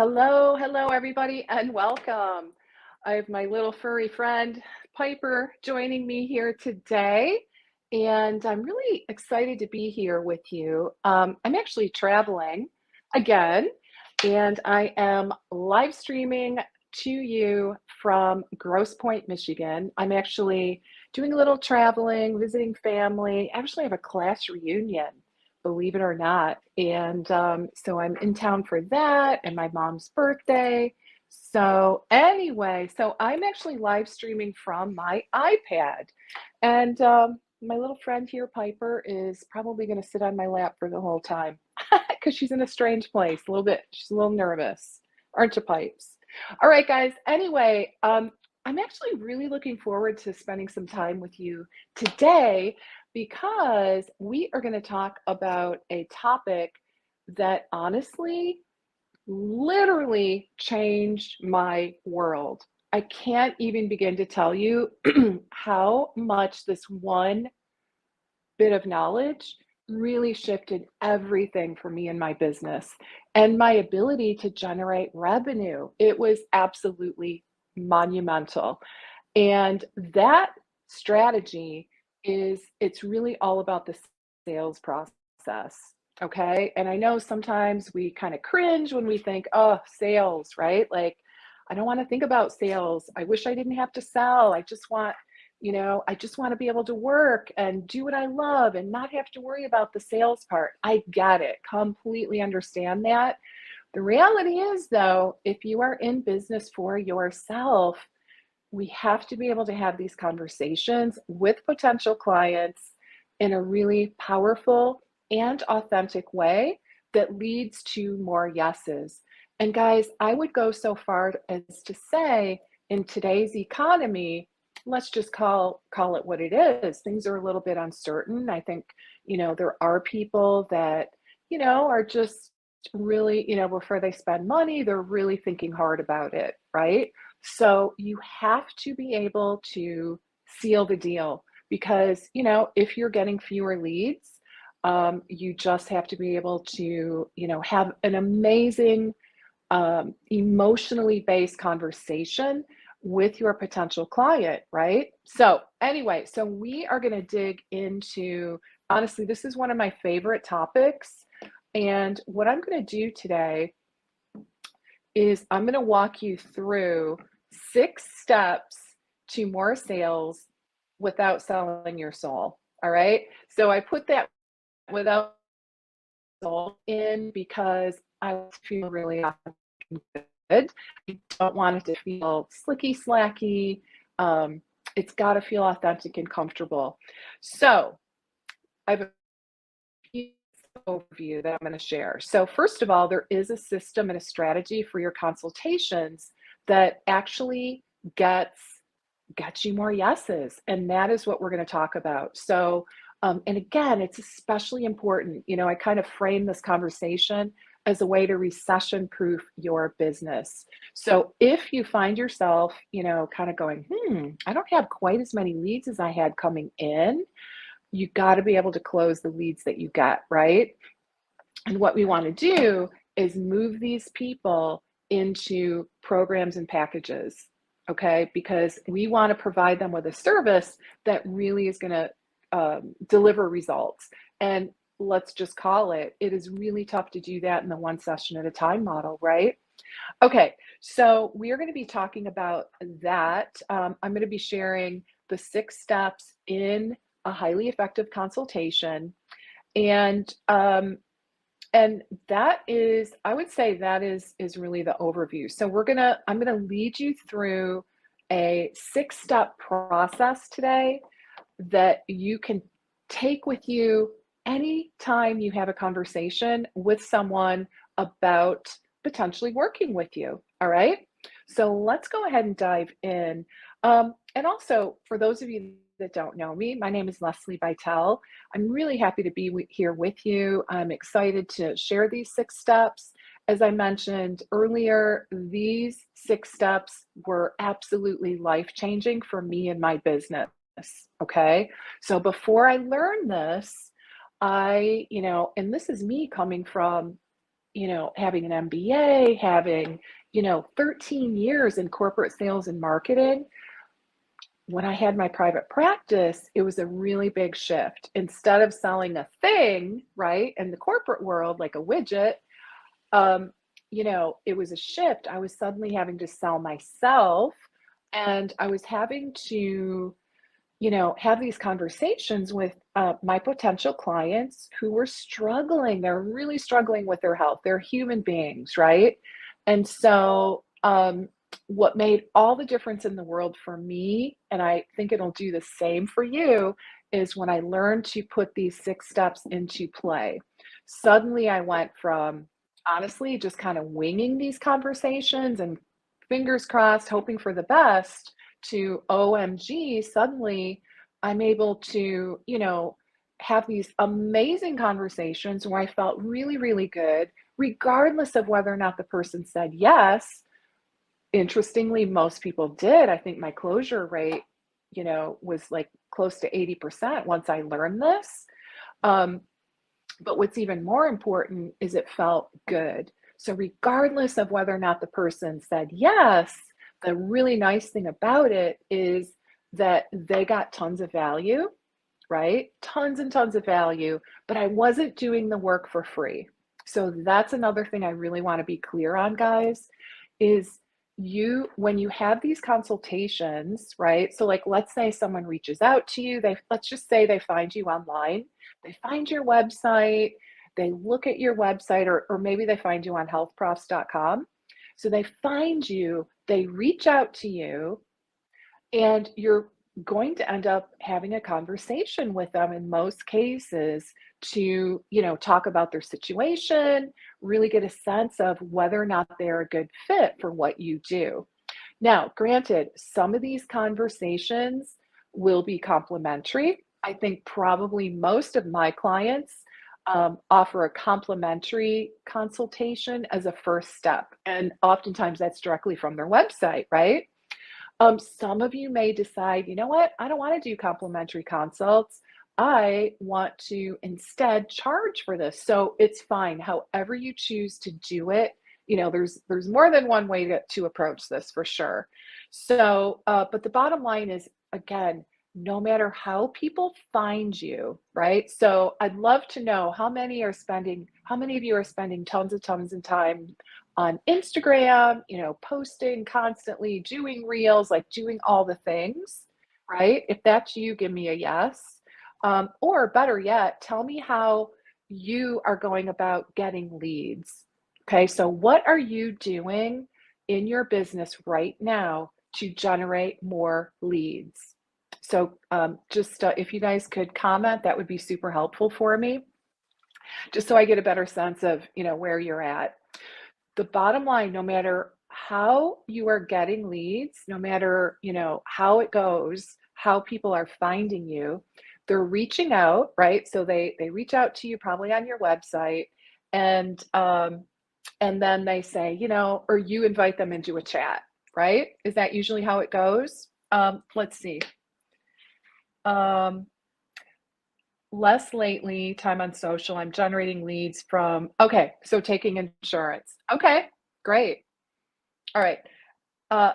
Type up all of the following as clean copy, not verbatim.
Hello, everybody, and welcome. I have my little furry friend Piper joining me here today, and I'm really excited to be here with you. I'm actually traveling again, and I am live streaming to you from Grosse Pointe, Michigan. I'm actually doing a little traveling, visiting family. I actually have a class reunion, believe it or not. And so I'm in town for that and my mom's birthday. So anyway, so I'm actually live streaming from my iPad. And my little friend here, Piper, is probably going to sit on my lap for the whole time because she's in a strange place, a little bit. She's a little nervous. Aren't you, Pipes? All right, guys. Anyway, I'm actually really looking forward to spending some time with you today because we are going to talk about a topic that honestly literally changed my world. I can't even begin to tell you how much this one bit of knowledge really shifted everything for me in my business and my ability to generate revenue. It was absolutely monumental. And that strategy it's really all about the sales process. Okay. And I know sometimes we kind of cringe when we think, oh, sales, right? Like, I don't want to think about sales. I wish I didn't have to sell. I just want to be able to work and do what I love and not have to worry about the sales part. I get it. Completely understand that. The reality is, though, if you are in business for yourself, we have to be able to have these conversations with potential clients in a really powerful and authentic way that leads to more yeses. And guys, I would go so far as to say in today's economy, let's just call it what it is. Things are a little bit uncertain. I think, there are people that, are just really, before they spend money, they're really thinking hard about it, right? So you have to be able to seal the deal because, if you're getting fewer leads, you just have to be able to, have an amazing, emotionally based conversation with your potential client, right? So anyway, so we are going to dig into, honestly, this is one of my favorite topics. And what I'm going to do today is I'm going to walk you through 6 steps to more sales without selling your soul. All right. So I put that without soul in because I feel really good. I don't want it to feel slicky, slacky. It's got to feel authentic and comfortable. So I have a overview that I'm going to share. So first of all, there is a system and a strategy for your consultations that actually gets you more yeses. And that is what we're going to talk about. So, and again, it's especially important, I kind of frame this conversation as a way to recession-proof your business. So if you find yourself, kind of going, I don't have quite as many leads as I had coming in, you got to be able to close the leads that you get, right? And what we want to do is move these people into programs and packages, okay? Because we want to provide them with a service that really is going to deliver results. And let's just call it is really tough to do that in the one session at a time model, right? Okay, so we are going to be talking about that. I'm going to be sharing the 6 steps in a highly effective consultation. And that is, I would say that is really the overview. So I'm going to lead you through a 6-step process today that you can take with you anytime you have a conversation with someone about potentially working with you. All right. So let's go ahead and dive in. And also, for those of you that don't know me, my name is Lesli Bitel. I'm really happy to be here with you. I'm excited to share these 6 steps. As I mentioned earlier, these 6 steps were absolutely life-changing for me and my business. Okay. So before I learned this, and this is me coming from having an MBA, having, 13 years in corporate sales and marketing. When I had my private practice, it was a really big shift. Instead of selling a thing, right, in the corporate world, like a widget, um, it was a shift. I was suddenly having to sell myself, and I was having to, have these conversations with my potential clients who were struggling. They're really struggling with their health. They're human beings, right? And so, what made all the difference in the world for me, and I think it'll do the same for you, is when I learned to put these 6 steps into play. Suddenly, I went from honestly just kind of winging these conversations and fingers crossed, hoping for the best, to OMG, suddenly I'm able to, have these amazing conversations where I felt really, really good, regardless of whether or not the person said yes. Interestingly, most people did. I think my closure rate, was like close to 80% once I learned this. Um, but what's even more important is it felt good. So regardless of whether or not the person said yes, the really nice thing about it is that they got tons of value, right? Tons and tons of value, but I wasn't doing the work for free. So that's another thing I really want to be clear on, guys, is when you have these consultations, right? So like let's say someone reaches out to you, let's just say they find you online, they find your website, they look at your website, or maybe they find you on healthprofs.com. So they find you, they reach out to you, and you're going to end up having a conversation with them in most cases to, talk about their situation, really get a sense of whether or not they're a good fit for what you do. Now, granted, some of these conversations will be complimentary. I think probably most of my clients offer a complimentary consultation as a first step. And oftentimes that's directly from their website, right? Some of you may decide, you know what, I don't want to do complimentary consults. I want to instead charge for this. So it's fine, however you choose to do it. There's more than one way to approach this for sure. So, but the bottom line is, again, no matter how people find you, right? So I'd love to know how many of you are spending tons of time on Instagram, posting constantly, doing reels, like doing all the things, right? If that's you, give me a yes. Or better yet, tell me how you are going about getting leads. Okay, so what are you doing in your business right now to generate more leads? So just if you guys could comment, that would be super helpful for me, just so I get a better sense of, where you're at. The bottom line, no matter how you are getting leads, no matter, how it goes, how people are finding you, they're reaching out, right? So they reach out to you probably on your website, and then they say, or you invite them into a chat, right? Is that usually how it goes? Let's see. Less lately, time on social. I'm generating leads from, okay, so taking insurance. Okay, great. All right.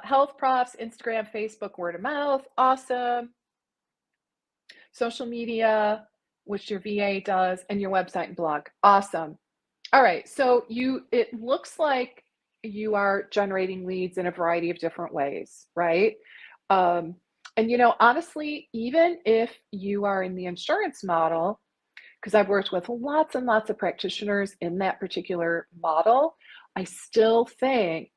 Health profs, Instagram, Facebook, word of mouth. Awesome. Social media, which your VA does, and your website and blog. Awesome. All right. So it looks like you are generating leads in a variety of different ways, right? And honestly, even if you are in the insurance model, because I've worked with lots and lots of practitioners in that particular model, I still think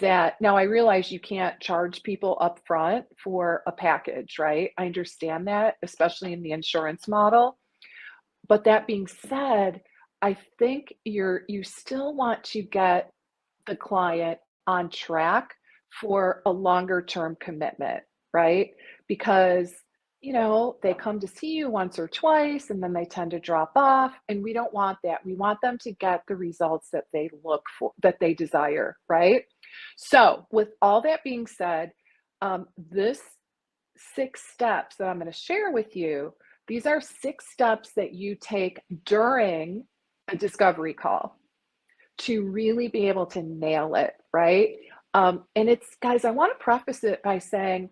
that now I realize you can't charge people up front for a package, right? I understand that, especially in the insurance model. But that being said, I think you still want to get the client on track for a longer term commitment, right? Because, they come to see you once or twice and then they tend to drop off. And we don't want that. We want them to get the results that they look for, that they desire, right? So, with all that being said, this 6 steps that I'm going to share with you, these are 6 steps that you take during a discovery call. to really be able to nail it, right? And it's, guys, I want to preface it by saying,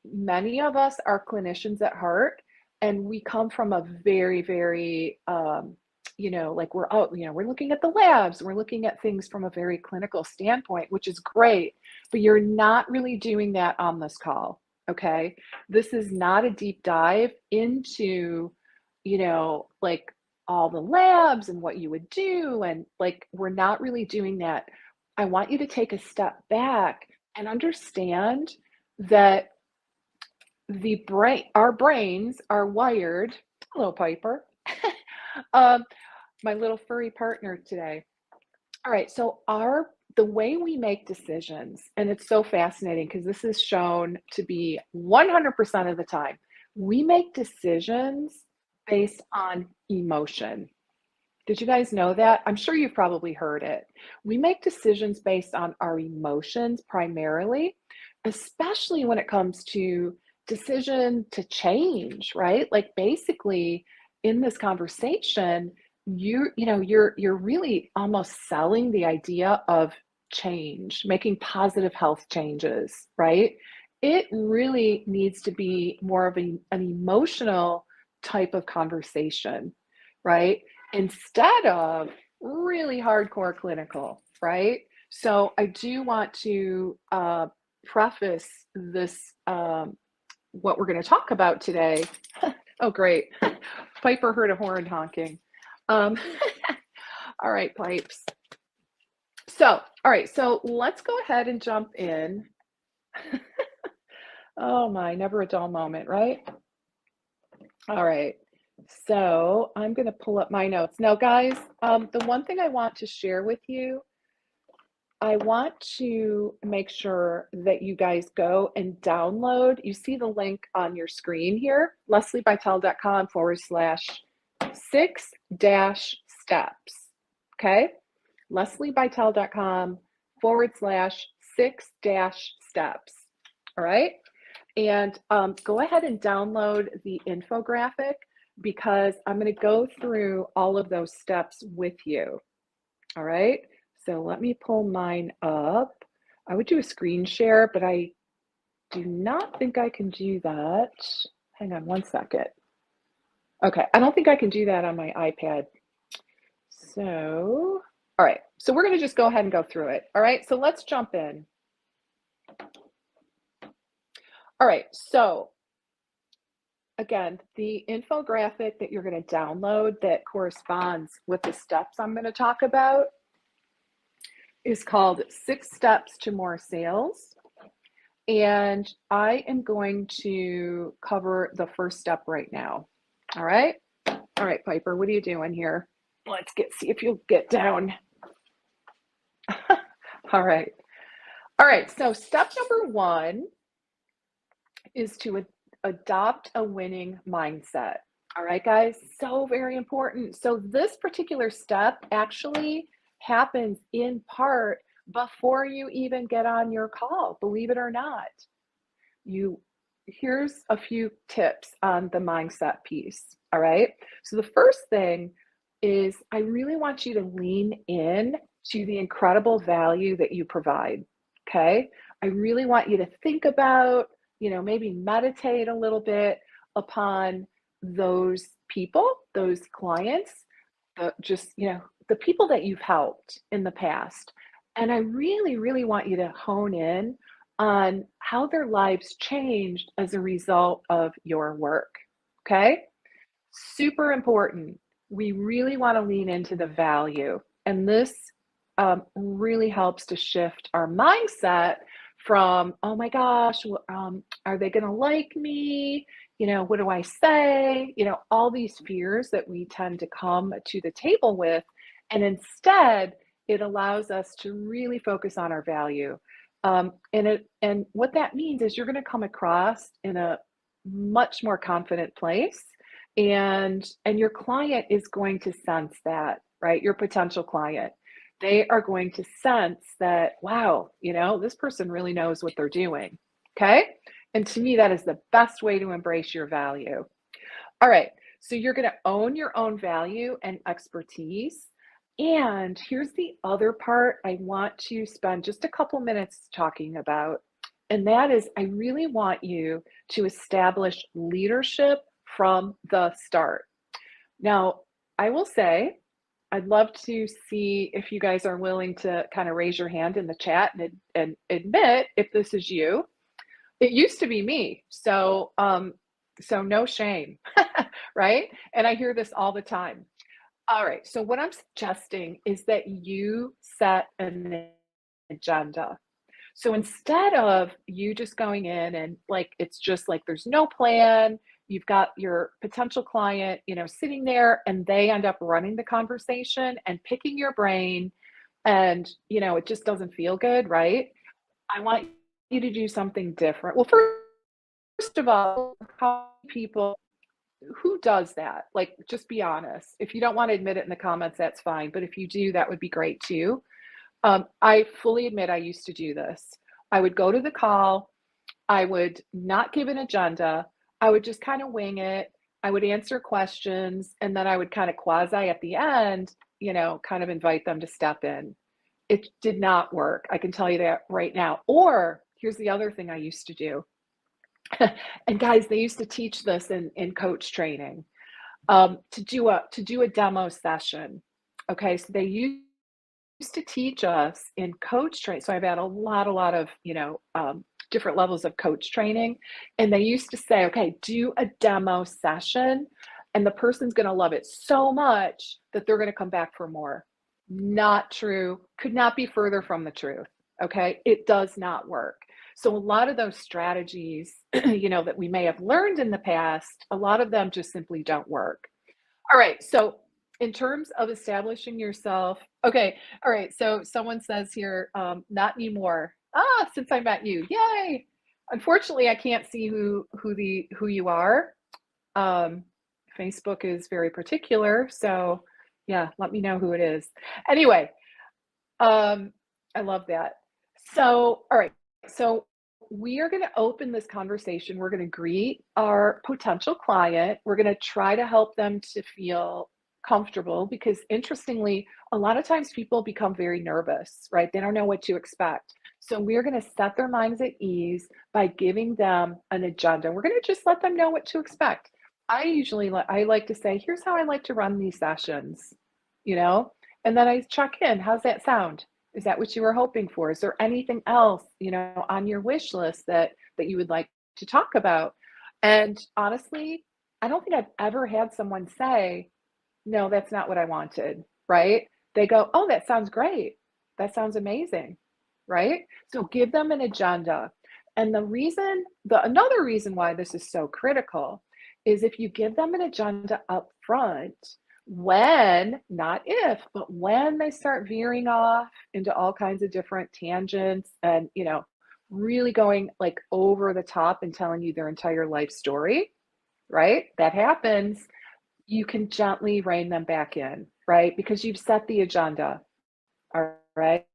many of us are clinicians at heart, and we come from a very, very, like we're out, we're looking at the labs, we're looking at things from a very clinical standpoint, which is great, but you're not really doing that on this call. Okay. This is not a deep dive into, like all the labs and what you would do. And like, we're not really doing that. I want you to take a step back and understand that our brains are wired. Hello, Piper. My little furry partner today. All right, so the way we make decisions, and it's so fascinating because this is shown to be 100% of the time, we make decisions based on emotion. Did you guys know that? I'm sure you've probably heard it. We make decisions based on our emotions primarily, especially when it comes to decision to change, right? Like basically in this conversation, you're really almost selling the idea of change, making positive health changes, right? It really needs to be more of an emotional type of conversation, right? Instead of really hardcore clinical, right? So I do want to preface this, what we're going to talk about today. Oh, great. Piper heard a horn honking. All right, Pipes. All right, so let's go ahead and jump in. Oh my, never a dull moment, right? All right, so I'm going to pull up my notes. Now, guys, the one thing I want to share with you, I want to make sure that you guys go and download. You see the link on your screen here, leslibitel.com/6-steps. Okay, leslibitel.com/6-steps. All right, and go ahead and download the infographic because I'm going to go through all of those steps with you. All right. So let me pull mine up. I would do a screen share, but I do not think I can do that. Hang on one second. Okay, I don't think I can do that on my iPad. So, all right. So we're going to just go ahead and go through it. All right. So let's jump in. All right. So again, the infographic that you're going to download that corresponds with the steps I'm going to talk about is called 6 Steps to More Sales. And I am going to cover the first step right now. All right. All right, Piper, what are you doing here? Let's see if you'll get down. All right. All right. So step number 1 is to adopt a winning mindset. All right, guys. So very important. So this particular step actually happens in part before you even get on your call, believe it or not. Here's a few tips on the mindset piece. All right. So the first thing is I really want you to lean in to the incredible value that you provide. Okay. I really want you to think about, maybe meditate a little bit upon those people, those clients, the people that you've helped in the past. And I really, really want you to hone in on how their lives changed as a result of your work. Okay? Super important. We really want to lean into the value. And this really helps to shift our mindset from, oh my gosh, are they going to like me? What do I say? All these fears that we tend to come to the table with. And instead, it allows us to really focus on our value. And what that means is you're going to come across in a much more confident place. And your client is going to sense that, right? Your potential client. They are going to sense that, wow, this person really knows what they're doing. Okay. And to me, that is the best way to embrace your value. All right. So you're going to own your own value and expertise. And here's the other part I want to spend just a couple minutes talking about, and that is I really want you to establish leadership from the start. Now, I will say, I'd love to see if you guys are willing to kind of raise your hand in the chat and admit if this is you. It used to be me, so no shame, right? And I hear this all the time. All right, so what I'm suggesting is that you set an agenda. So instead of you just going in and like it's just like there's no plan, you've got your potential client, sitting there and they end up running the conversation and picking your brain and, it just doesn't feel good, right? I want you to do something different. Well, first of all, how people who does that? Like, just be honest. If you don't want to admit it in the comments, that's fine. But if you do, that would be great too. I fully admit I used to do this. I would go to the call. I would not give an agenda. I would just kind of wing it. I would answer questions. And then I would kind of quasi at the end, kind of invite them to step in. It did not work. I can tell you that right now. Or here's the other thing I used to do. And guys, they used to teach this in coach training, to do a demo session. Okay, so they used to teach us in coach training. So I've had a lot of different levels of coach training, and they used to say, okay, do a demo session, and the person's going to love it so much that they're going to come back for more. Not true. Could not be further from the truth. Okay, it does not work. So a lot of those strategies, that we may have learned in the past, a lot of them just simply don't work. All right. So in terms of establishing yourself, okay. All right. So someone says here, not anymore. Since I met you, yay. Unfortunately, I can't see who you are. Facebook is very particular. So yeah, let me know who it is. Anyway, I love that. So, all right. So we are going to open this conversation. We're going to greet our potential client. We're going to try to help them to feel comfortable because interestingly, a lot of times people become very nervous, right? They don't know what to expect. So we're going to set their minds at ease by giving them an agenda. We're going to just let them know what to expect. I like to say, here's how I like to run these sessions, and then I check in. How's that sound? Is that what you were hoping for? Is there anything else, on your wish list that you would like to talk about? And honestly, I don't think I've ever had someone say, no, that's not what I wanted, right? They go, oh, that sounds great. That sounds amazing, right? So give them an agenda. And another reason why this is so critical is if you give them an agenda up front, when, not if, but when they start veering off into all kinds of different tangents and, really going like over the top and telling you their entire life story, right? That happens. You can gently rein them back in, right? Because you've set the agenda. All right.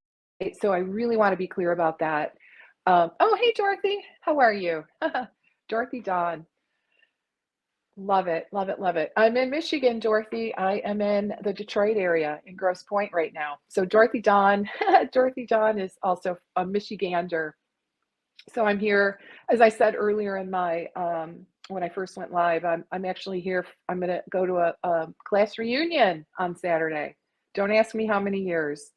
So I really want to be clear about that. Oh, hey, Dorothy. How are you? Dorothy Dawn. Love it, love it, love it. I'm in Michigan, Dorothy. I am in the Detroit area in Grosse Pointe right now. So Dorothy Dawn, Dorothy Dawn is also a Michigander. So I'm here, as I said earlier in my when I first went live. I'm actually here. I'm going to go to a class reunion on Saturday. Don't ask me how many years.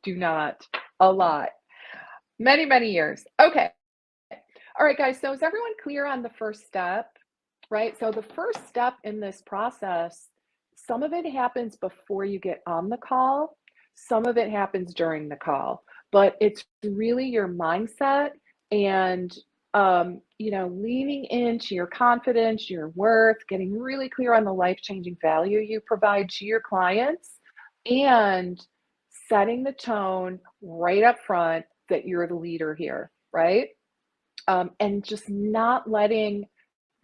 Do not. A lot. Many years. Okay. All right, guys. So is everyone clear on the first step? Right? So the first step in this process, some of it happens before you get on the call, some of it happens during the call, but it's really your mindset and leaning into your confidence, your worth, getting really clear on the life-changing value you provide to your clients, and setting the tone right up front that you're the leader here, right? And just not letting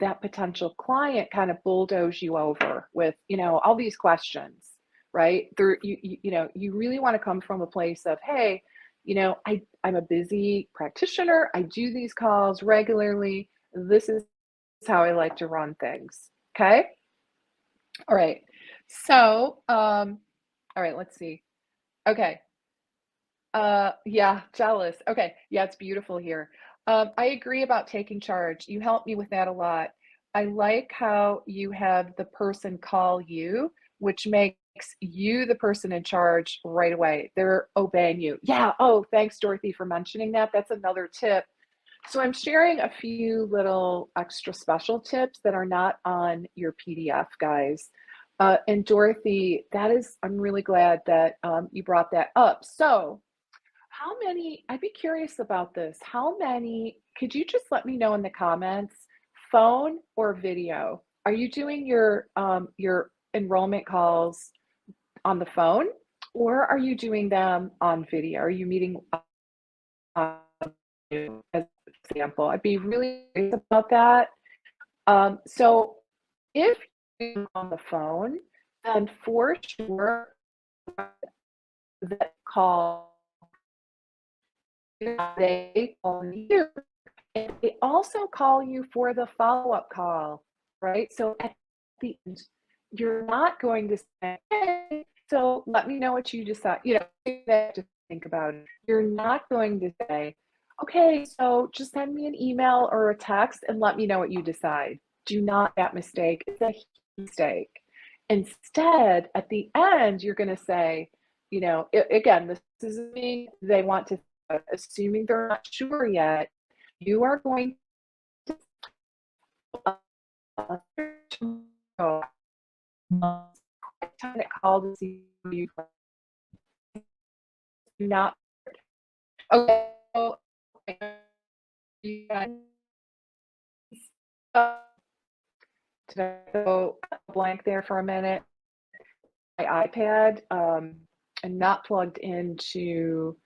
that potential client kind of bulldoze you over with, all these questions, right? You really want to come from a place of, hey, I'm a busy practitioner. I do these calls regularly. This is how I like to run things. Okay. All right. So, All right, let's see. Okay. Yeah, jealous. Okay. Yeah, it's beautiful here. I agree about taking charge. You helped me with that a lot. I like how you have the person call you, which makes you the person in charge right away. They're obeying you. Yeah. Oh, thanks, Dorothy, for mentioning that. That's another tip. So I'm sharing a few little extra special tips that are not on your PDF, guys. And Dorothy, I'm really glad that you brought that up. So, how many, I'd be curious about this. How many, could you just let me know in the comments, phone or video? Are you doing your enrollment calls on the phone or are you doing them on video? Are you meeting on video as an example? I'd be really curious about that. So if you're on the phone, then for sure that call, they call you. And they also call you for the follow-up call, right? So at the end, you're not going to say, "Hey, so let me know what you decide." To think about it. You're not going to say, "Okay, so just send me an email or a text and let me know what you decide." Do not that mistake. It's a huge mistake. Instead, at the end, you're going to say, again, this is me. They want to, assuming they're not sure yet, you are going to tomorrow time to call to see you not okay. So, you guys, did I go blank there for a minute? My iPad and not plugged into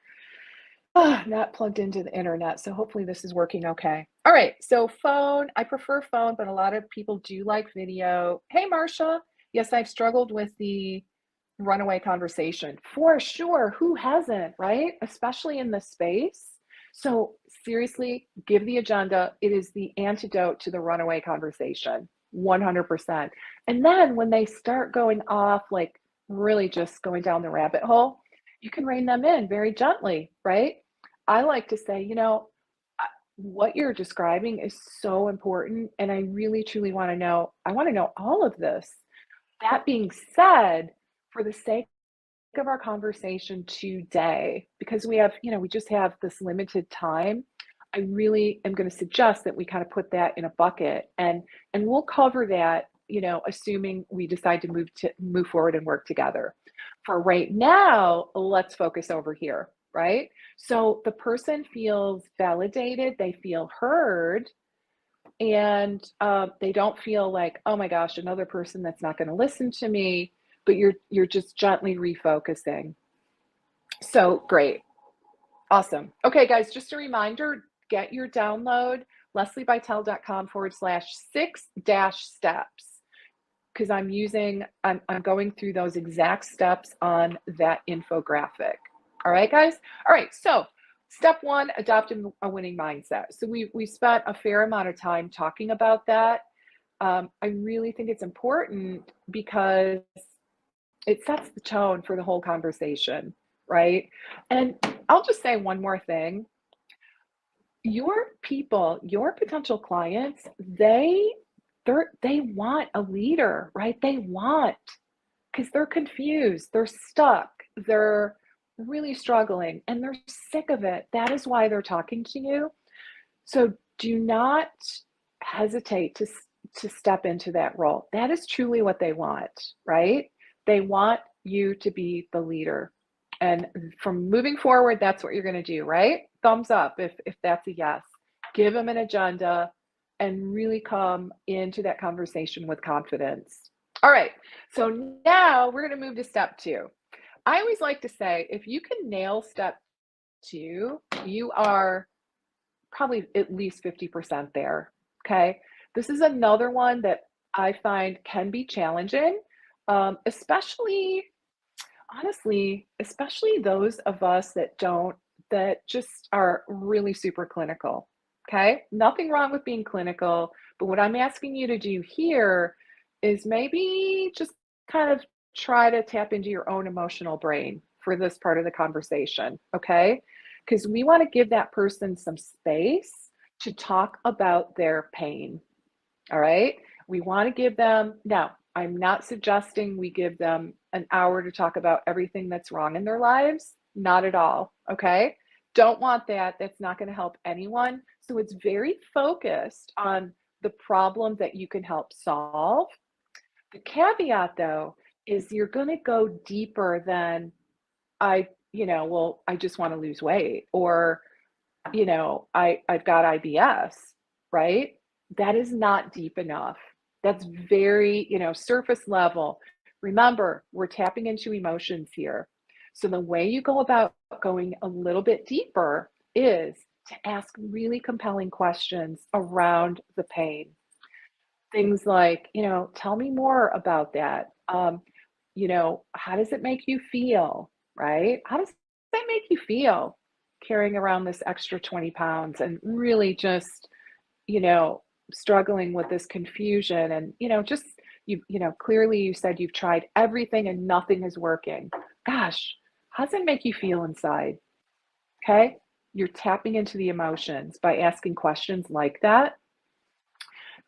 the internet. So hopefully this is working okay. All right. So phone, I prefer phone, but a lot of people do like video. Hey, Marsha. Yes, I've struggled with the runaway conversation for sure. Who hasn't, right? Especially in this space. So seriously, give the agenda. It is the antidote to the runaway conversation, 100%. And then when they start going off, like really just going down the rabbit hole, you can rein them in very gently, right? I like to say, what you're describing is so important. And I really, truly want to know, I want to know all of this. That being said, for the sake of our conversation today, because we just have this limited time, I really am going to suggest that we kind of put that in a bucket and we'll cover that, assuming we decide to move forward and work together. For right now, let's focus over here, right? So the person feels validated, they feel heard, and they don't feel like, oh my gosh, another person that's not going to listen to me, but you're just gently refocusing. So great. Awesome. Okay, guys, just a reminder, get your download, lesliebitel.com/6-steps, because I'm going through those exact steps on that infographic. All right, guys? All right, so step one, adopt a winning mindset. So we spent a fair amount of time talking about that. I really think it's important because it sets the tone for the whole conversation, right? And I'll just say one more thing. Your people, your potential clients, they want a leader, right? Because they're confused, they're stuck, they're really struggling, and they're sick of it. That is why they're talking to you. So do not hesitate to step into that role. That is truly what they want, right? They want you to be the leader. And from moving forward, that's what you're going to do, right? Thumbs up if that's a yes. Give them an agenda and really come into that conversation with confidence. All right, so now we're going to move to step two. I always like to say, if you can nail step two, you are probably at least 50% there. Okay. This is another one that I find can be challenging, especially, honestly, especially those of us that just are really super clinical. Okay. Nothing wrong with being clinical, but what I'm asking you to do here is maybe just kind of try to tap into your own emotional brain for this part of the conversation, okay? Because we want to give that person some space to talk about their pain, all right? We want to give them, now, I'm not suggesting we give them an hour to talk about everything that's wrong in their lives. Not at all, okay? Don't want that. That's not going to help anyone. So it's very focused on the problem that you can help solve. The caveat, though, is you're going to go deeper than well, I just want to lose weight, or, I've got IBS, right? That is not deep enough. That's very, surface level. Remember, we're tapping into emotions here. So the way you go about going a little bit deeper is to ask really compelling questions around the pain. Things like, tell me more about that. How does it make you feel, right? How does that make you feel carrying around this extra 20 pounds and really just, you know, struggling with this confusion and, just clearly you said you've tried everything and nothing is working. Gosh, how does it make you feel inside? Okay. You're tapping into the emotions by asking questions like that.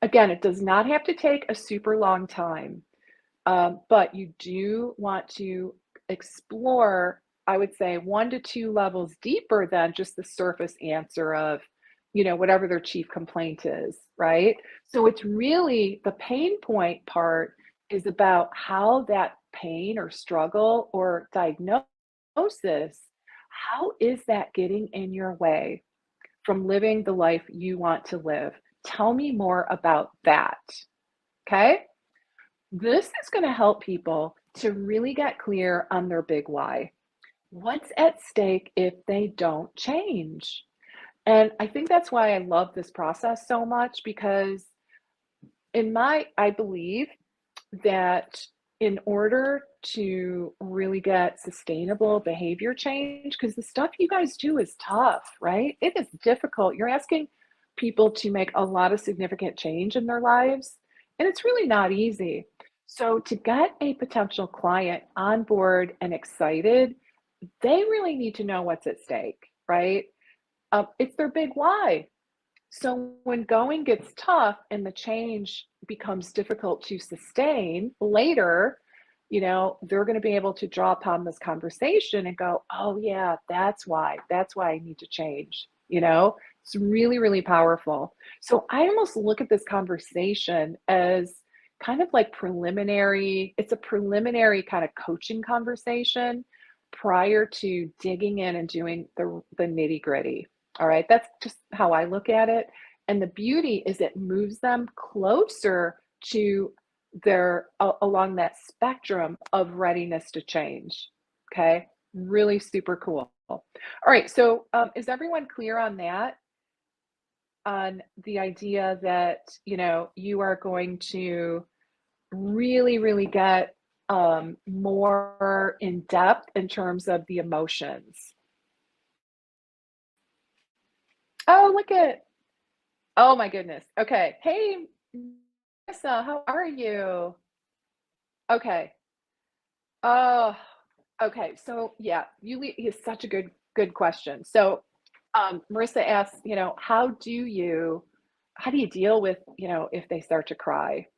Again, it does not have to take a super long time, but you do want to explore, I would say, 1 to 2 levels deeper than just the surface answer of, whatever their chief complaint is, right? So it's really the pain point part is about how that pain or struggle or diagnosis, how is that getting in your way from living the life you want to live? Tell me more about that. Okay. This is going to help people to really get clear on their big why. What's at stake if they don't change? And I think that's why I love this process so much because I believe that in order to really get sustainable behavior change, because the stuff you guys do is tough, right? It is difficult. You're asking people to make a lot of significant change in their lives, and it's really not easy. So, to get a potential client on board and excited, they really need to know what's at stake, right? It's their big why. So when going gets tough and the change becomes difficult to sustain later, they're going to be able to draw upon this conversation and go, oh, yeah, that's why. That's why I need to change. It's really, really powerful. So I almost look at this conversation as kind of like preliminary, it's a preliminary kind of coaching conversation prior to digging in and doing the nitty gritty. All right, that's just how I look at it. And the beauty is it moves them closer to along that spectrum of readiness to change. Okay, really super cool. All right, so is everyone clear on that? On the idea that, you are going to really, really get more in depth in terms of the emotions. Oh, look at Oh my goodness. Okay. Hey, Marissa, how are you? Okay. Oh, okay. So yeah, is such a good question. So Marissa asks, how do you deal with, if they start to cry?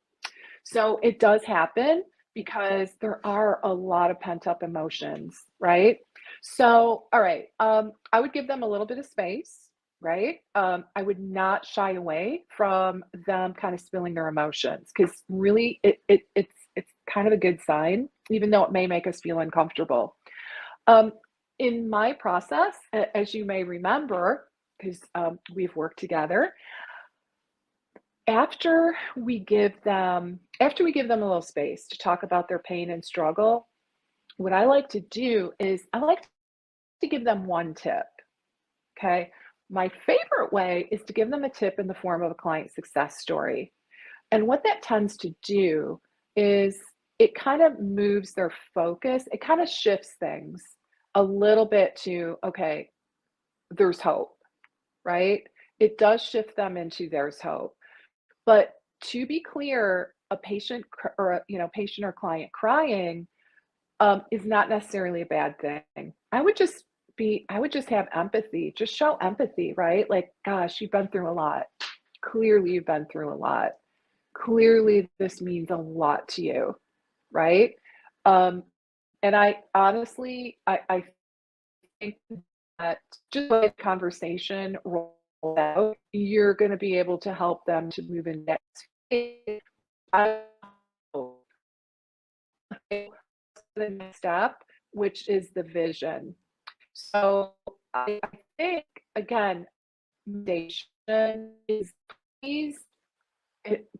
So it does happen because there are a lot of pent-up emotions, right? So, all right, I would give them a little bit of space, right? I would not shy away from them kind of spilling their emotions because really it's kind of a good sign, even though it may make us feel uncomfortable. Um, in my process, as you may remember, because we've worked together, after we give them a little space to talk about their pain and struggle, what I like to do is I like to give them one tip. Okay. My favorite way is to give them a tip in the form of a client success story. And what that tends to do is it kind of moves their focus, it kind of shifts things a little bit to, okay, there's hope, right? It does shift them into there's hope. But to be clear, a patient or client crying, is not necessarily a bad thing. I would just have empathy, just show empathy, right? Like, gosh, you've been through a lot. Clearly, you've been through a lot. Clearly, this means a lot to you, right? Um, and I honestly, I think that just like conversation rolls out, you're going to be able to help them to move in next phase. I hope the next step, which is the vision. So I think again, foundation is please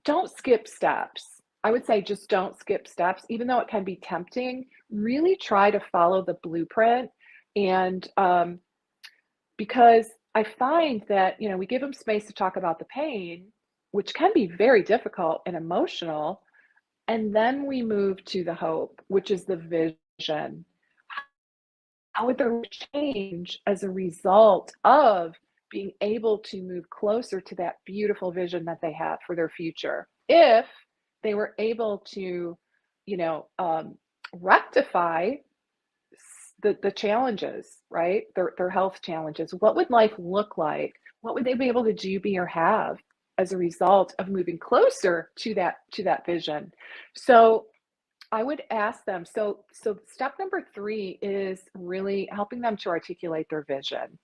don't skip steps. I would say just don't skip steps, even though it can be tempting. Really try to follow the blueprint, and because I find that we give them space to talk about the pain, which can be very difficult and emotional, and then we move to the hope, which is the vision. How would their life change as a result of being able to move closer to that beautiful vision that they have for their future? If they were able to, you know, um, rectify the challenges, right? Their health challenges. What would life look like? What would they be able to do, be, or have as a result of moving closer to that vision? So I would ask them. So step number 3 is really helping them to articulate their vision.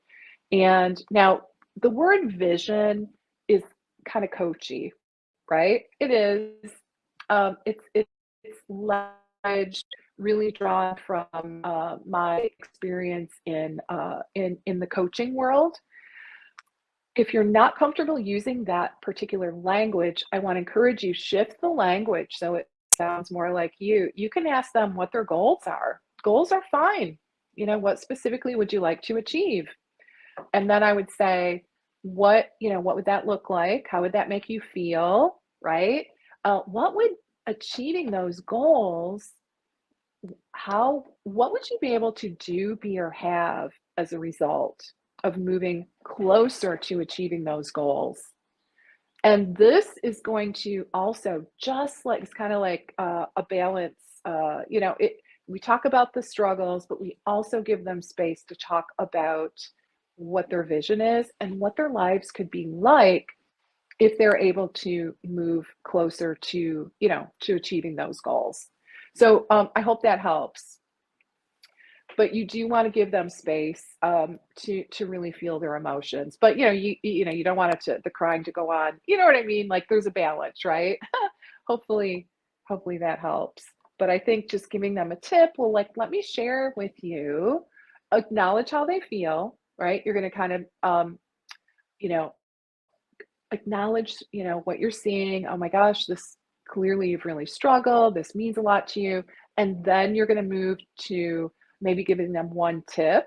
And now the word vision is kind of coachy, right? It is. It's leveraged, really drawn from my experience in the coaching world. If you're not comfortable using that particular language, I want to encourage you shift the language so it sounds more like you. You can ask them what their goals are. Goals are fine. What specifically would you like to achieve? And then I would say, what would that look like? How would that make you feel? Right? What would achieving those goals, what would you be able to do, be, or have as a result of moving closer to achieving those goals? And this is going to also just like it's kind of like a balance. We talk about the struggles, but we also give them space to talk about what their vision is and what their lives could be like if they're able to move closer to achieving those goals. So I hope that helps. But you do want to give them space to really feel their emotions. But you don't want the crying to go on. You know what I mean? Like there's a balance, right? hopefully, hopefully that helps. But I think just giving them a tip, well, like let me share with you, acknowledge how they feel, right? You're going to kind of you know acknowledge what you're seeing. Oh my gosh, this clearly you've really struggled, this means a lot to you. And then you're going to move to maybe giving them one tip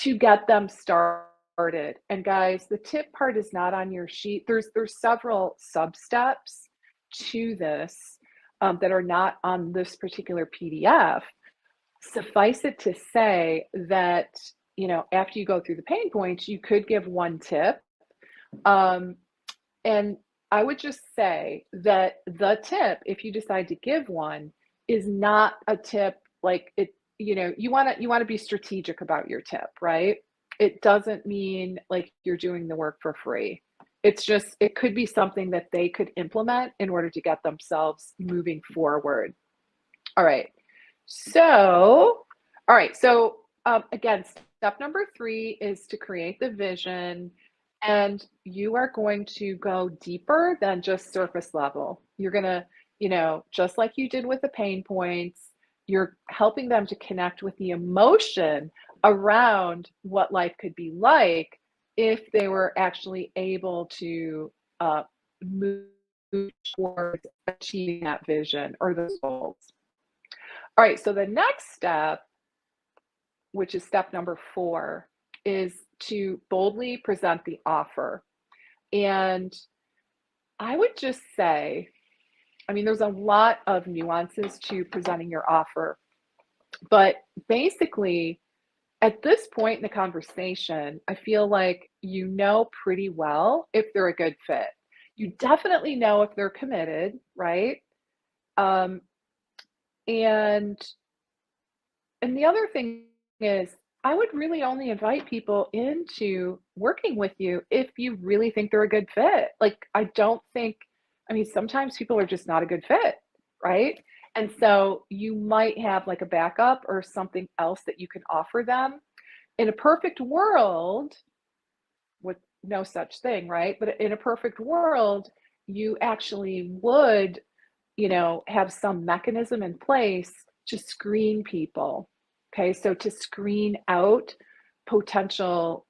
to get them started. And guys, the tip part is not on your sheet. There's several sub steps to this that are not on this particular PDF. Suffice it to say that after you go through the pain points, you could give one tip. And I would just say that the tip, if you decide to give one, is not a tip like it, you want to be strategic about your tip, right? It doesn't mean like you're doing the work for free. It's just, it could be something that they could implement in order to get themselves moving forward. All right. So again, step number 3 is to create the vision. And you are going to go deeper than just surface level. You're going to, just like you did with the pain points, you're helping them to connect with the emotion around what life could be like if they were actually able to move towards achieving that vision or those goals. All right, so the next step, which is step number 4, is to boldly present the offer. And I would just say, there's a lot of nuances to presenting your offer, but basically, at this point in the conversation, I feel like you know pretty well if they're a good fit. You definitely know if they're committed, right? And and the other thing is, I would really only invite people into working with you if you really think they're a good fit. Like, I don't think, I mean, sometimes people are just not a good fit, right? And so you might have like a backup or something else that you can offer them. In a perfect world, with no such thing, right? But in a perfect world, you actually would, have some mechanism in place to screen people. Okay, so to screen out potential,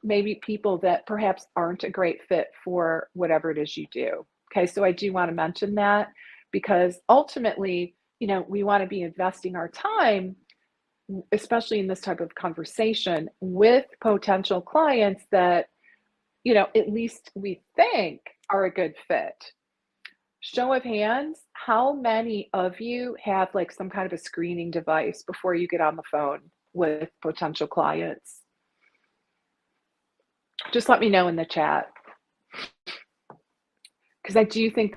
maybe people that perhaps aren't a great fit for whatever it is you do. Okay, so I do want to mention that because ultimately, we want to be investing our time, especially in this type of conversation with potential clients that, at least we think are a good fit. Show of hands, how many of you have like some kind of a screening device before you get on the phone with potential clients? Just let me know in the chat because I do think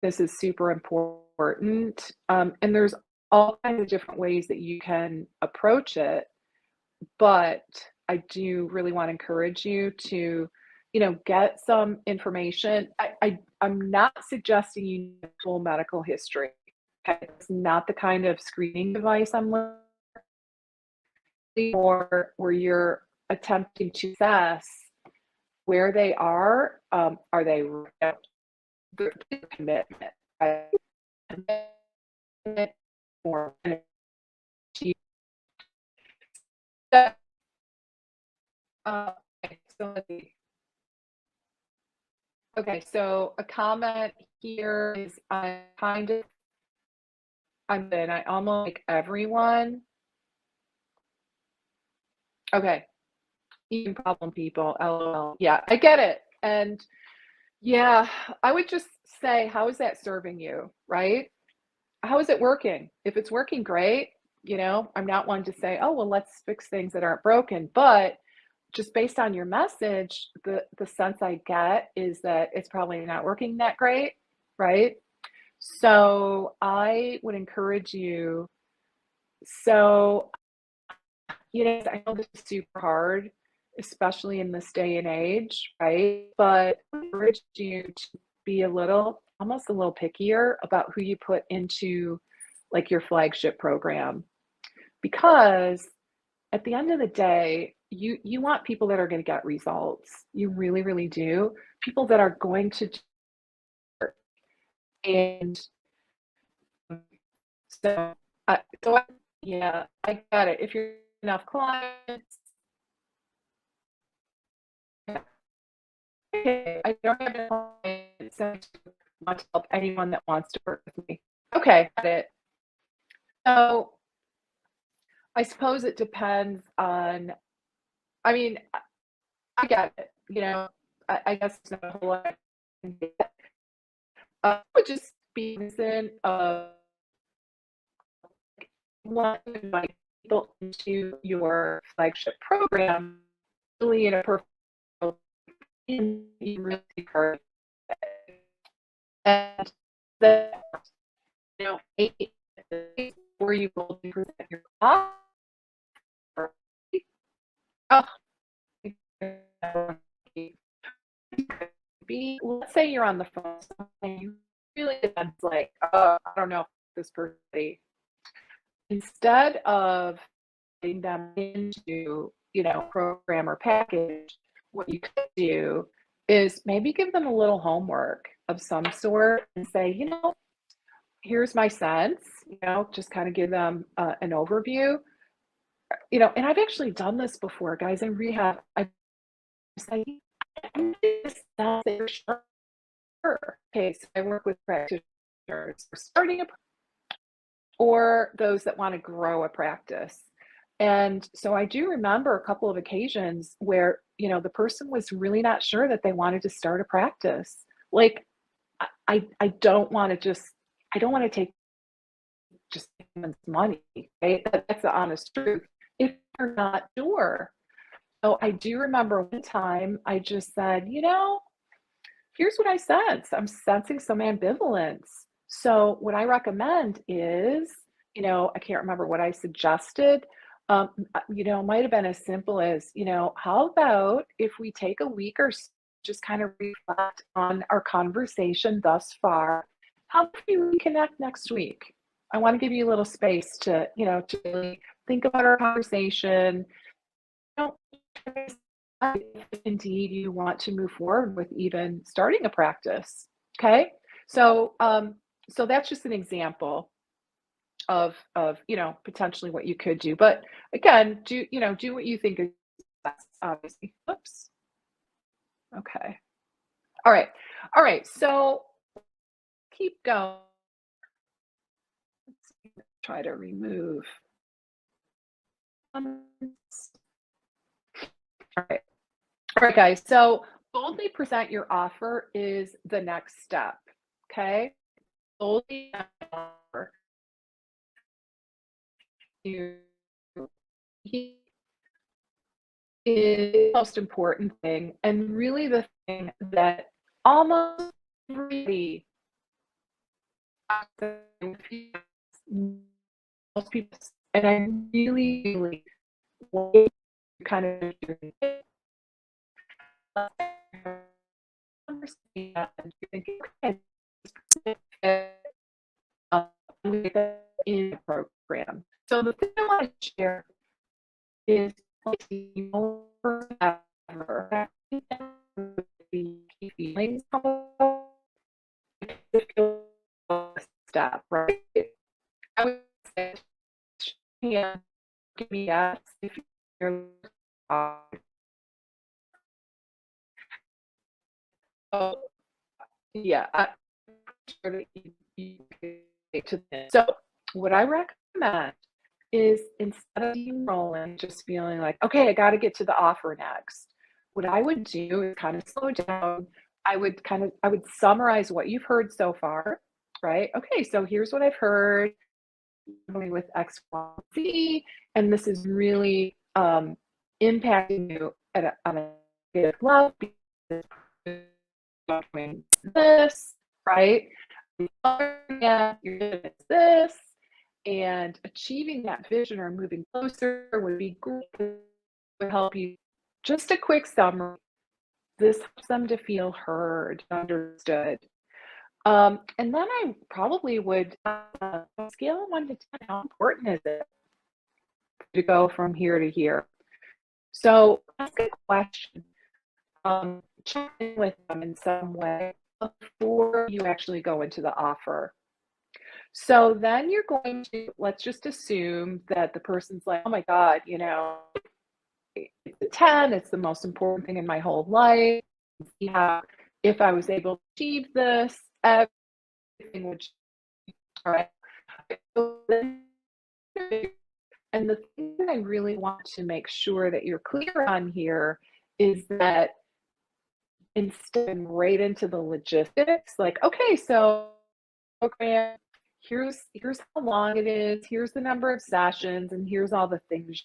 this is super important. And there's all kinds of different ways that you can approach it, but I do really want to encourage you to, get some information. I'm not suggesting you need a full medical history. Okay? It's not the kind of screening device I'm looking for where you're attempting to assess where they are. Are they their commitment, right? Commitment or energy. Okay, so let's see. Okay, so a comment here is I'm in. I almost like everyone. Okay, even problem people, LOL. Yeah, I get it. And yeah, I would just say, how is that serving you, right? How is it working? If it's working great, I'm not one to say, oh, well, let's fix things that aren't broken. But just based on your message, the sense I get is that it's probably not working that great, right? So I would encourage you. So, I know this is super hard, especially in this day and age, right? But I encourage you to be almost a little pickier about who you put into like your flagship program, because at the end of the day, you want people that are going to get results. You really, really do. People that are going to, and so, yeah, I got it. If you're enough clients, yeah, okay, I don't have enough clients, so I want to help anyone that wants to work with me. Okay, got it. So I suppose it depends on, I mean, I get it. I guess there's not a whole lot I can do. Would just be reason of want to invite people into your flagship program, really in a perfect world, and you really encourage it. And the maybe before you will present your offer. Oh, let's say you're on the phone and you really depends like, oh, I don't know if this person, instead of getting them into, program or package, what you could do is maybe give them a little homework of some sort and say, here's my sense, just kind of give them an overview, and I've actually done this before, guys, in rehab. I say, I'm just not sure. Okay, so I work with practitioners for starting a, or those that want to grow a practice. And so I do remember a couple of occasions where, the person was really not sure that they wanted to start a practice. Like, I don't want to I don't want to take just someone's money. Right? That's the honest truth. If you're not sure. So I do remember one time I just said, here's what I sense. I'm sensing some ambivalence. So what I recommend is I can't remember what I suggested. It might have been as simple as, how about if we take a week or just kind of reflect on our conversation thus far? How about we reconnect next week? I want to give you a little space to really think about our conversation. Don't decide if indeed you want to move forward with even starting a practice. Okay. So that's just an example of potentially what you could do. But again, do what you think is best, obviously. Oops. Okay. All right. All right. So keep going. Let's see, try to remove. All right. All right, guys. So boldly present your offer is the next step. Okay. Boldly offer. You is the most important thing, and really the thing that almost everybody, most people, and I really, really want you to kind of understand. You're thinking, okay, in the program. So the thing I want to share is like forever. The feelings step, right? I would say, yeah, give me yes if you're uh, oh, yeah, sure that you get to this. So what I recommend is instead of you rolling, just feeling like, okay, I got to get to the offer next. What I would do is kind of slow down. I would summarize what you've heard so far, right? Okay, so here's what I've heard with X, Y, Z, and this is really impacting you on a good level because doing this, right? Yeah, you're doing this, and achieving that vision or moving closer would be great. Would help you. Just a quick summary. This helps them to feel heard, understood. And then I probably would, scale of 1 to 10, how important is it to go from here to here? So ask a question, check in with them in some way before you actually go into the offer. So then you're going to, let's just assume that the person's like, oh my God, it's a 10, it's the most important thing in my whole life. Yeah, if I was able to achieve this, everything would, all right. So and the thing that I really want to make sure that you're clear on here is that instead of right into the logistics, like, okay, so program, here's how long it is, here's the number of sessions, and here's all the things.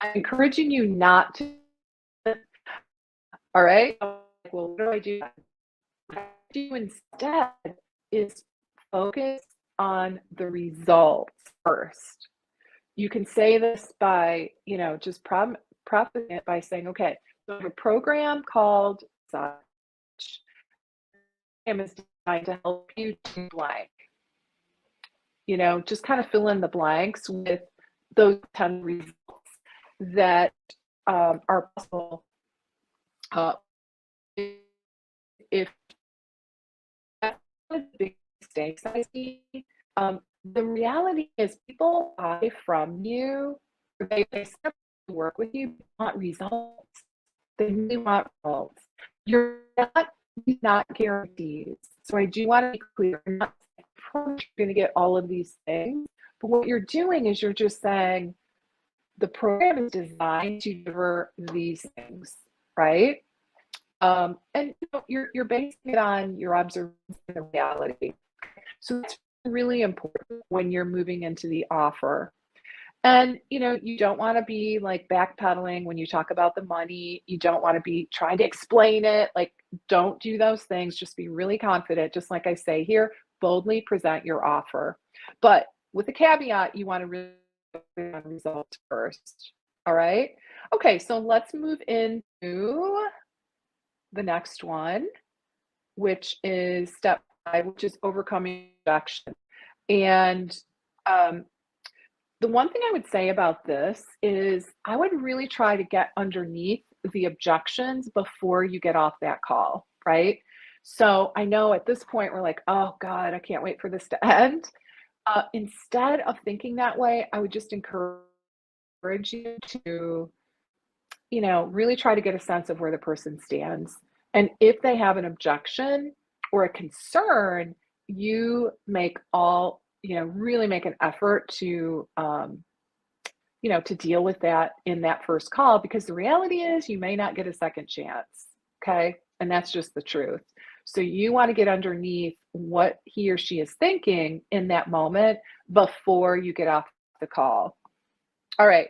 I'm encouraging you not to, all right? Like, well, what do I do? What I do instead is focus on the results first. You can say this by, just preface it by saying, okay, so I have a program called such, and it's designed to help you to blank. Just kind of fill in the blanks with those 10 results that are possible. If that's one of the big mistakes I see, the reality is people buy from you, they start to work with you, want results. They really want results. You're not guaranteed. So I do want to be clear, I'm not saying you're going to get all of these things, but what you're doing is you're just saying the program is designed to deliver these things, right? And you're basing it on your observation of reality. So it's really important when you're moving into the offer. And you don't want to be like backpedaling when you talk about the money. You don't want to be trying to explain it. Like, don't do those things. Just be really confident. Just like I say here, boldly present your offer. But with the caveat, you want to really focus on results first. All right. Okay, so let's move into the next one, which is step 5, which is overcoming rejection. And um, the one thing I would say about this is I would really try to get underneath the objections before you get off that call, right? So I know at this point we're like, oh God, I can't wait for this to end. Instead of thinking that way, I would just encourage you to, really try to get a sense of where the person stands. And if they have an objection or a concern, you make really make an effort to deal with that in that first call, because the reality is you may not get a second chance. Okay. And that's just the truth. So you want to get underneath what he or she is thinking in that moment before you get off the call. All right.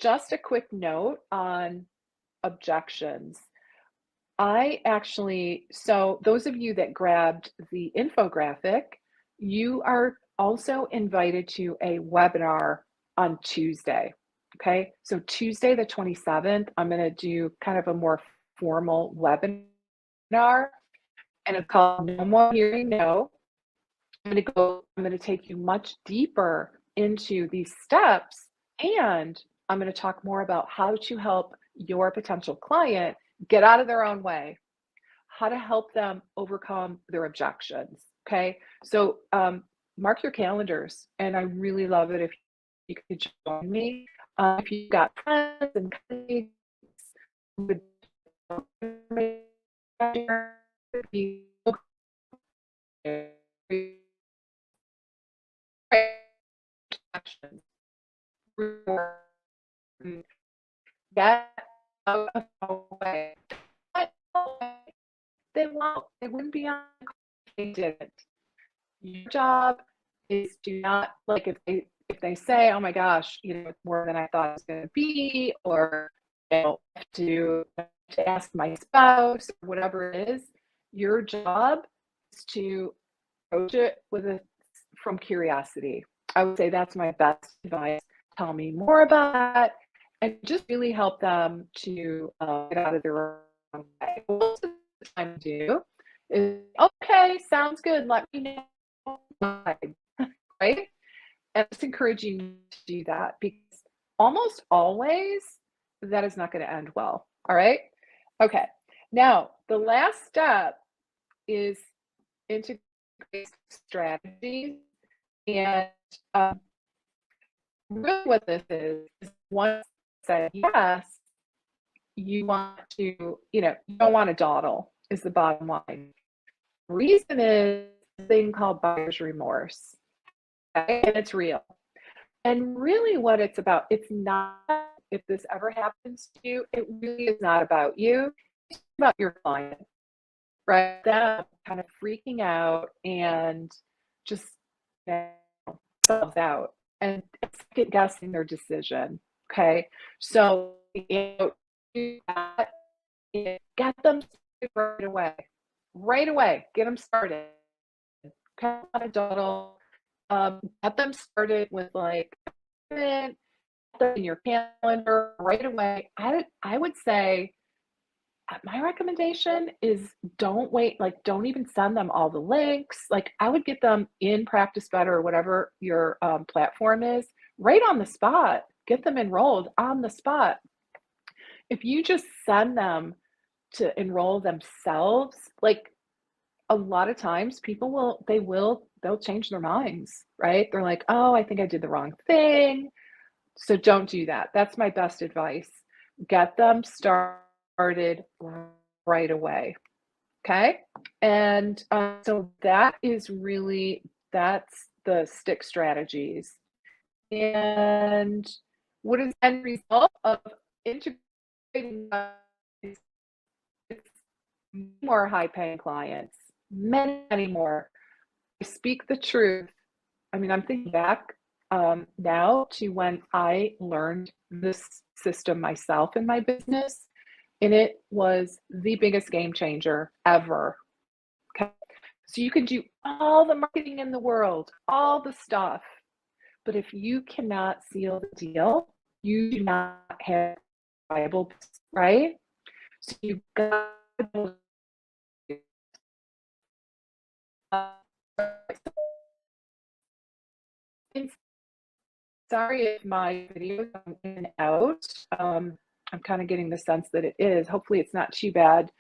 Just a quick note on objections. So those of you that grabbed the infographic, you are also invited to a webinar on Tuesday. Okay. So Tuesday, the 27th, I'm going to do kind of a more formal webinar, and it's called No More Hearing No. I'm going to take you much deeper into these steps, and I'm going to talk more about how to help your potential client get out of their own way, how to help them overcome their objections. Okay. So mark your calendars, and I really love it if you could join me. If you've got friends and colleagues who would be objections. Get out of the way. They won't. They wouldn't be on the call if they didn't. Your job is to not, like, if they say, oh my gosh, it's more than I thought it was going to be, or to ask my spouse, or whatever it is, your job is to approach it from curiosity. I would say that's my best advice. Tell me more about that, and just really help them to get out of their own way. Most of the time, do is, okay, sounds good. Let me know, right? And just encourage you to do that, because almost always that is not going to end well. All right. Okay. Now, the last step is integrate strategies. And really what this is once you say yes, you want to, you don't want to dawdle, is the bottom line. The reason is a thing called buyer's remorse. Okay? And it's real. And really what it's about, it's not, if this ever happens to you, it really is not about you. It's about your client, right? Them kind of freaking out and just themselves out and second guessing their decision. Okay. So, do that, get them started right away, get them started. Okay. Get them started with like, in your calendar right away. I would say my recommendation is don't wait, like don't even send them all the links. Like I would get them in Practice Better or whatever your platform is, right on the spot. Get them enrolled on the spot. If you just send them to enroll themselves, like a lot of times they'll change their minds, right? They're like, oh, I think I did the wrong thing. So don't do that. That's my best advice. Get them started right away. Okay. And so that's the stick strategies. And what is the end result of integrating is more high paying clients, many more. I speak the truth. I mean, I'm thinking back now to when I learned this system myself in my business, and it was the biggest game changer ever. Okay. So you can do all the marketing in the world, all the stuff, but if you cannot seal the deal, you do not have viable business, right? So you've got to sorry if my video is in and out. I'm kind of getting the sense that it is. Hopefully it's not too bad.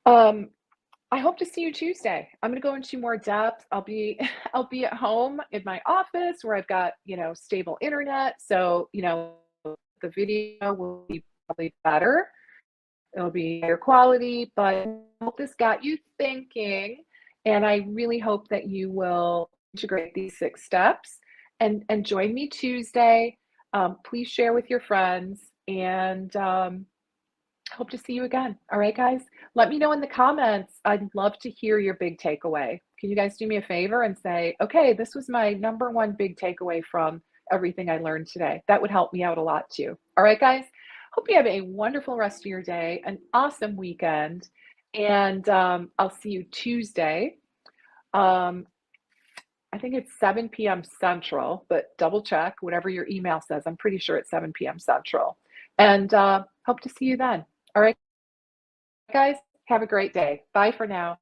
Um, I hope to see you Tuesday. I'm going to go into more depth. I'll be I'll be at home in my office where I've got, stable internet. So, the video will be probably better. It'll be higher quality, but I hope this got you thinking. And I really hope that you will integrate these 6 steps and join me Tuesday. Please share with your friends and hope to see you again. All right, guys. Let me know in the comments. I'd love to hear your big takeaway. Can you guys do me a favor and say, okay, this was my number 1 big takeaway from everything I learned today? That would help me out a lot too. All right, guys. Hope you have a wonderful rest of your day, an awesome weekend, and I'll see you Tuesday. I think it's 7 p.m. Central, but double check whatever your email says. I'm pretty sure it's 7 p.m. Central. And hope to see you then. All right, guys, have a great day. Bye for now.